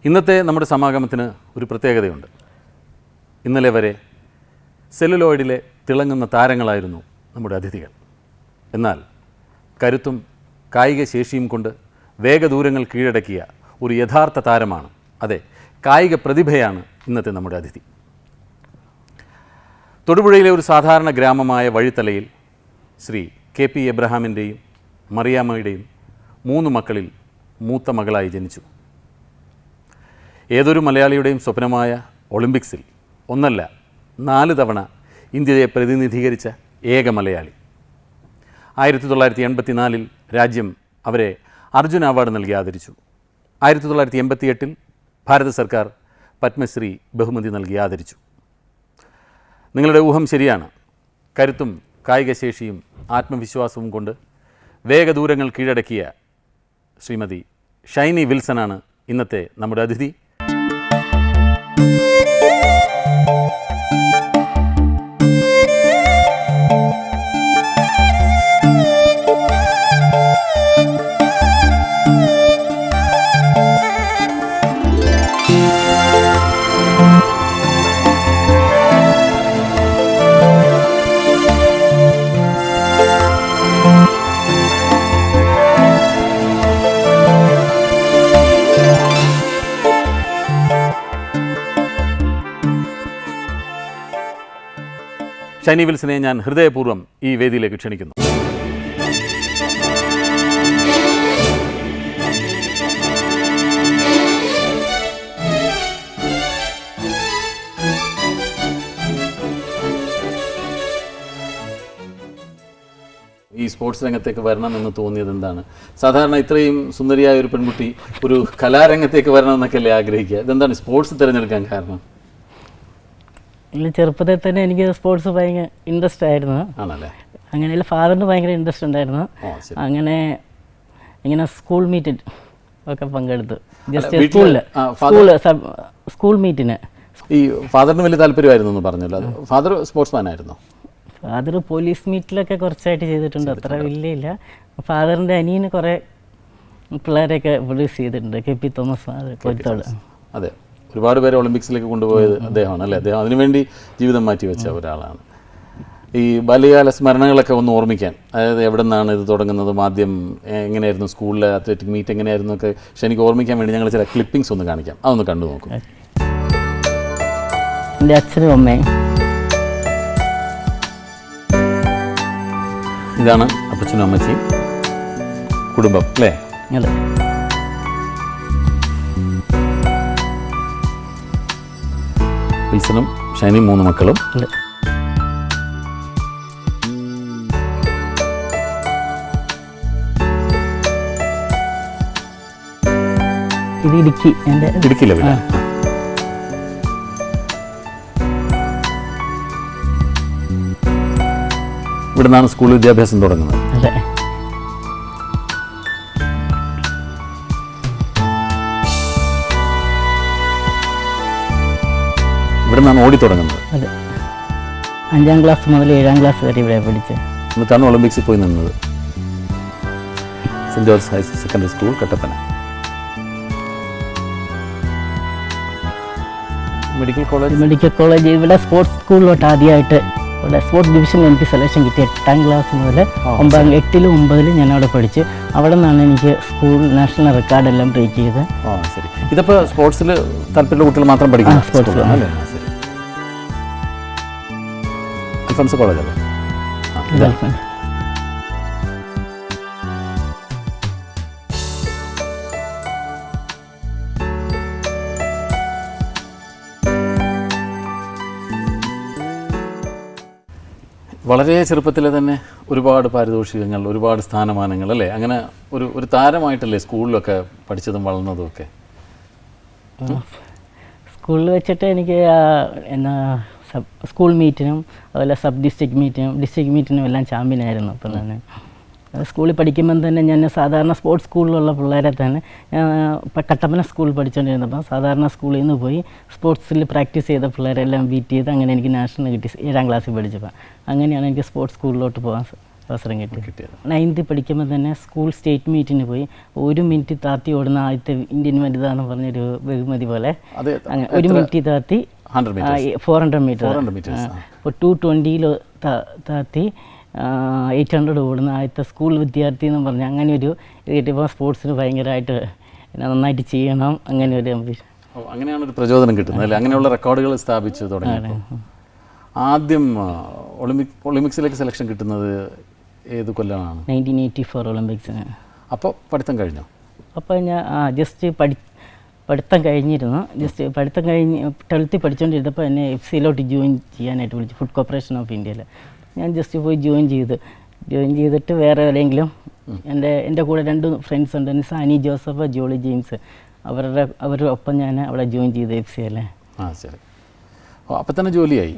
ഇന്നത്തെ നമ്മുടെ സമാഗമത്തിന് ഒരു പ്രത്യേകതയുണ്ട്. ഇന്നലെ വരെ സെല്ലുലോയിഡിലെ തിളങ്ങുന്ന താരങ്ങളായിരുന്നു നമ്മുടെ അതിഥികൾ. എന്നാൽ കരുത്തും കായിക ശേഷിയും കൊണ്ട് വേഗദൂരങ്ങൾ കീഴടക്കിയ ഒരു യഥാർത്ഥ താരമാണ്, അതെ, കായിക പ്രതിഭയാണ് ഇന്നത്തെ നമ്മുടെ അതിഥി. തൊടുപുഴയിലെ ഒരു സാധാരണ ഗ്രാമമായ വഴിത്തലയിൽ ശ്രീ KP എബ്രഹാമിൻ്റെയും മറിയാമ്മയുടെയും 3 മക്കളിൽ മൂത്ത മകളായി ജനിച്ചു. ഏതൊരു മലയാളിയുടെയും സ്വപ്നമായ ഒളിമ്പിക്സിൽ 1 അല്ല 4 തവണ ഇന്ത്യയെ പ്രതിനിധീകരിച്ച ഏക മലയാളി. 1984 രാജ്യം അവരെ അർജുന അവാർഡ് നൽകി ആദരിച്ചു. 1988 ഭാരത സർക്കാർ പത്മശ്രീ ബഹുമതി നൽകി ആദരിച്ചു. നിങ്ങളുടെ ഊഹം ശരിയാണ്. കരുത്തും കായികശേഷിയും ആത്മവിശ്വാസവും കൊണ്ട് വേഗദൂരങ്ങൾ കീഴടക്കിയ ശ്രീമതി ഷൈനി വിൽസനാണ് ഇന്നത്തെ നമ്മുടെ അതിഥി. ഷൈനി വിൽസനെ ഞാൻ ഹൃദയപൂർവ്വം ഈ വേദിയിലേക്ക് ക്ഷണിക്കുന്നു. ഈ സ്പോർട്സ് രംഗത്തേക്ക് വരണമെന്ന് തോന്നിയത് എന്താണ്? സാധാരണ ഇത്രയും സുന്ദരിയായ ഒരു പെൺകുട്ടി ഒരു കലാരംഗത്തേക്ക് വരണമെന്നൊക്കെയല്ലേ ആഗ്രഹിക്കുക? ഇതെന്താണ് സ്പോർട്സ് തിരഞ്ഞെടുക്കാൻ കാരണം? ഇല്ല, ചെറുപ്പത്തിൽ തന്നെ എനിക്ക് സ്പോർട്സ് ഭയങ്കര ഇൻട്രസ്റ്റ് ആയിരുന്നു. ആണല്ലേ? അങ്ങനെ ഫാദറിന് ഭയങ്കര ഇൻട്രസ്റ്റ് ഉണ്ടായിരുന്നു. അങ്ങനെ ഇങ്ങനെ സ്കൂൾ മീറ്റിൽ ഒക്കെ പങ്കെടുത്തു. ജസ്റ്റ് സ്കൂൾ മീറ്റിന്. ഈ ഫാദറിന് വലിയ താല്പര്യമായിരുന്നു എന്ന് പറഞ്ഞല്ലോ, അത് ഫാദർ സ്പോർട്സ്മാൻ ആയിരുന്നു? ഫാദർ പോലീസ് മീറ്റിലൊക്കെ കുറച്ചായിട്ട് ചെയ്തിട്ടുണ്ട്, അത്ര വലിയ. ഫാദറിൻ്റെ അനിയന് കുറേ പിള്ളേരെയൊക്കെ പ്രൊഡ്യൂസ് ചെയ്തിട്ടുണ്ട്, KP തോമസ് ഫാദർ കോഴിക്കോട്. അതെ, ഒരുപാട് പേരെ ഒളിമ്പിക്സിലേക്ക് കൊണ്ടുപോയത് അദ്ദേഹമാണ് അല്ലേ? അദ്ദേഹം അതിനുവേണ്ടി ജീവിതം മാറ്റിവെച്ച ഒരാളാണ്. ഈ ബാല്യകാല സ്മരണകളൊക്കെ ഒന്ന് ഓർമ്മിക്കാൻ, അതായത് എവിടെ നിന്നാണ് ഇത് തുടങ്ങുന്നത്, ആദ്യം എങ്ങനെയായിരുന്നു സ്കൂളിലെ അത്ലറ്റിക് മീറ്റ് എങ്ങനെയായിരുന്നു ഒക്കെ എനിക്ക് ഓർമ്മിക്കാൻ വേണ്ടി ഞങ്ങൾ ചില ക്ലിപ്പിംഗ്സ് ഒന്ന് കാണിക്കാം. അതൊന്ന് കണ്ടു നോക്കും. എൻ്റെ അച്ഛനും അമ്മയും. ഇതാണ് അപ്പച്ചനും അമ്മച്ചിയും കുടുംബം അല്ലേ? അതെ. വിൽസനും ഷൈനിയും 3 മക്കളും. ഇത് ഇടുക്കിയിലെ വീട്. ഇവിടെ നിന്നാണ് സ്കൂൾ വിദ്യാഭ്യാസം തുടങ്ങുന്നത്. അതെ. ഇവിടെ നിന്നാണ് ഓടി തുടങ്ങുന്നത്. അതെ. 5ാം ക്ലാസ് മുതൽ 7ാം ക്ലാസ് വരെ ഇവിടെ പഠിച്ചത്. എന്നിട്ടാണ് ഒളിമ്പിക്സിൽ പോയി നിന്നത്. Saint George higher secondary school, Kattappana. Medical college ഇവിടെ സ്പോർട്സ് സ്കൂളിലോട്ട് ആദ്യമായിട്ട് ഇവിടെ സ്പോർട്സ് ഡിവിഷനിൽ എനിക്ക് സെലക്ഷൻ കിട്ടി. 8ാം ക്ലാസ് മുതൽ 8ലും 9ലും ഞാൻ അവിടെ പഠിച്ച്. അവിടെ നിന്നാണ് എനിക്ക് സ്കൂൾ നാഷണൽ റെക്കോർഡെല്ലാം ബ്രേക്ക് ചെയ്ത്. ശരി. ഇതിപ്പോൾ സ്പോർട്സിൽ താല്പര്യമുള്ള കുട്ടികൾ മാത്രം പഠിക്കുന്നു? സ്പോർട്സ് അല്ലേ? ശരി. അൽഫോൺസ് കോളേജല്ലേ? വളരെ ചെറുപ്പത്തിൽ തന്നെ ഒരുപാട് പാരിതോഷികങ്ങൾ, ഒരുപാട് സ്ഥാനമാനങ്ങൾ അല്ലേ? അങ്ങനെ ഒരു താരമായിട്ടല്ലേ സ്കൂളിലൊക്കെ പഠിച്ചതും വളർന്നതും ഒക്കെ? സ്കൂളിൽ വെച്ചിട്ട് എനിക്ക് സ്കൂൾ മീറ്റിനും അതുപോലെ സബ് ഡിസ്ട്രിക്ട് മീറ്റിനും എല്ലാം ചാമ്പ്യനായിരുന്നു. അപ്പം തന്നെ സ്കൂളിൽ പഠിക്കുമ്പം തന്നെ ഞാൻ സാധാരണ സ്പോർട്സ് സ്കൂളിലുള്ള പിള്ളേരെ തന്നെ ഇപ്പം കട്ടപ്പന സ്കൂളിൽ പഠിച്ചുകൊണ്ടിരുന്നപ്പോൾ സാധാരണ സ്കൂളിൽ നിന്ന് പോയി സ്പോർട്സിൽ പ്രാക്ടീസ് ചെയ്ത പിള്ളേരെല്ലാം ബീറ്റ് ചെയ്ത് അങ്ങനെ എനിക്ക് നാഷണൽ കിട്ടി 7ാം ക്ലാസ്സിൽ പഠിച്ചപ്പോൾ. അങ്ങനെയാണ് എനിക്ക് സ്പോർട്സ് സ്കൂളിലോട്ട് പോകാൻ അവസരം കിട്ടി. കിട്ടിയത്? 9th പഠിക്കുമ്പോൾ തന്നെ സ്കൂൾ സ്റ്റേറ്റ് മീറ്റിന് പോയി 1 മിനിറ്റ് താത്തി ഓടുന്ന ആദ്യത്തെ ഇന്ത്യൻ വനിത എന്ന് പറഞ്ഞൊരു ബഹുമതി പോലെ അത് അങ്ങനെ 1 മിനിറ്റ് താത്തി 100 meters. 400 metre 400 meters. ഇപ്പോൾ 220 താത്തി 800 ഓടുന്ന ആദ്യത്തെ സ്കൂൾ വിദ്യാർത്ഥി എന്ന് പറഞ്ഞാൽ അങ്ങനെ ഒരു ഇത് കിട്ടിയപ്പോൾ സ്പോർട്സിന് ഭയങ്കരമായിട്ട് നന്നായിട്ട് ചെയ്യണം, അങ്ങനെ ഒരു അംബിഷൻ. അങ്ങനെയാണ് ഒരു പ്രചോദനം കിട്ടുന്നത് അല്ലേ? അങ്ങനെയുള്ള റെക്കോർഡുകൾ സ്ഥാപിച്ച് തുടങ്ങി. ആദ്യം ഒളിമ്പിക്സിലേക്ക് സെലക്ഷൻ കിട്ടുന്നത് ഏത് കൊല്ലമാണ്? 1984 ഒളിമ്പിക്സിന്. അപ്പോൾ പഠിത്തം കഴിഞ്ഞോ? അപ്പോൾ ഞാൻ ജസ്റ്റ് പഠിത്തം കഴിഞ്ഞിരുന്നു. ജസ്റ്റ് പഠിത്തം കഴിഞ്ഞ് 12th പഠിച്ചുകൊണ്ടിരുന്നപ്പോൾ എന്നെ FCയിലോട്ട് ജോയിൻ ചെയ്യാനായിട്ട് വിളിച്ചു, ഫുഡ് കോർപ്പറേഷൻ ഓഫ് ഇന്ത്യയിൽ. ഞാൻ ജസ്റ്റ് പോയി ജോയിൻ ചെയ്തിട്ട് വേറെ എവിടെയെങ്കിലും എൻ്റെ കൂടെ 2 ഫ്രണ്ട്സ് ഉണ്ട്, സാനി ജോസഫ്, ജോളി ജെയിംസ്, അവരുടെ ഒപ്പം ഞാൻ അവിടെ ജോയിൻ ചെയ്തു FCയിലെ. ശരി. അപ്പം തന്നെ ജോലിയായി.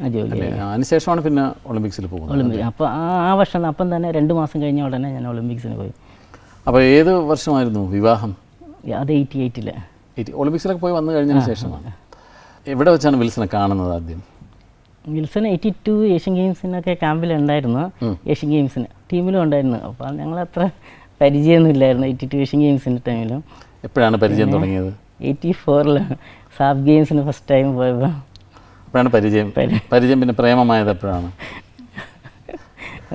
അതിനുശേഷമാണ് പിന്നെ ഒളിമ്പിക്സിൽ പോകുന്നത്. അപ്പോൾ ആ വർഷം അപ്പം തന്നെ 2 മാസം കഴിഞ്ഞ ഉടനെ ഞാൻ ഒളിമ്പിക്സിന് പോയി. അപ്പോൾ ഏത് വർഷമായിരുന്നു വിവാഹം? അത് 88-ൽ. ഒളിമ്പിക്സിലൊക്കെ പോയി വന്നു കഴിഞ്ഞതിന് ശേഷമാണ്. എവിടെ വെച്ചാണ് വിൽസനെ കാണുന്നത് ആദ്യം? വിൽസൺ 82 ഏഷ്യൻ ഗെയിംസിനൊക്കെ ക്യാമ്പിലുണ്ടായിരുന്നു, ഏഷ്യൻ ഗെയിംസിന് ടീമിലും ഉണ്ടായിരുന്നു. അപ്പോൾ ഞങ്ങളത്ര പരിചയമൊന്നും ഇല്ലായിരുന്നു 82 ഏഷ്യൻ ഗെയിംസിൻ്റെ ടൈമിലും. എപ്പോഴാണ് പരിചയം തുടങ്ങിയത്? 84-ലാണ് സാഫ് ഗെയിംസിന് ഫസ്റ്റ് ടൈം പോയപ്പോൾ. അപ്പോഴാണ് പരിചയം പിന്നെ പ്രേമമായത് എപ്പോഴാണ്?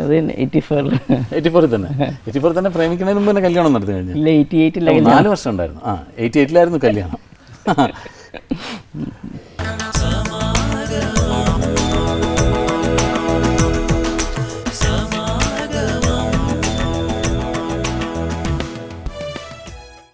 അത് 84-ൽ തന്നെ. 84 തന്നെ പ്രേമിക്കുന്നതിന് മുമ്പ് തന്നെ കല്യാണം നടത്തി കഴിഞ്ഞു? ഇല്ല, 88-ലാണ്. 4 വർഷം ഉണ്ടായിരുന്നു. 88-ലായിരുന്നു കല്യാണം.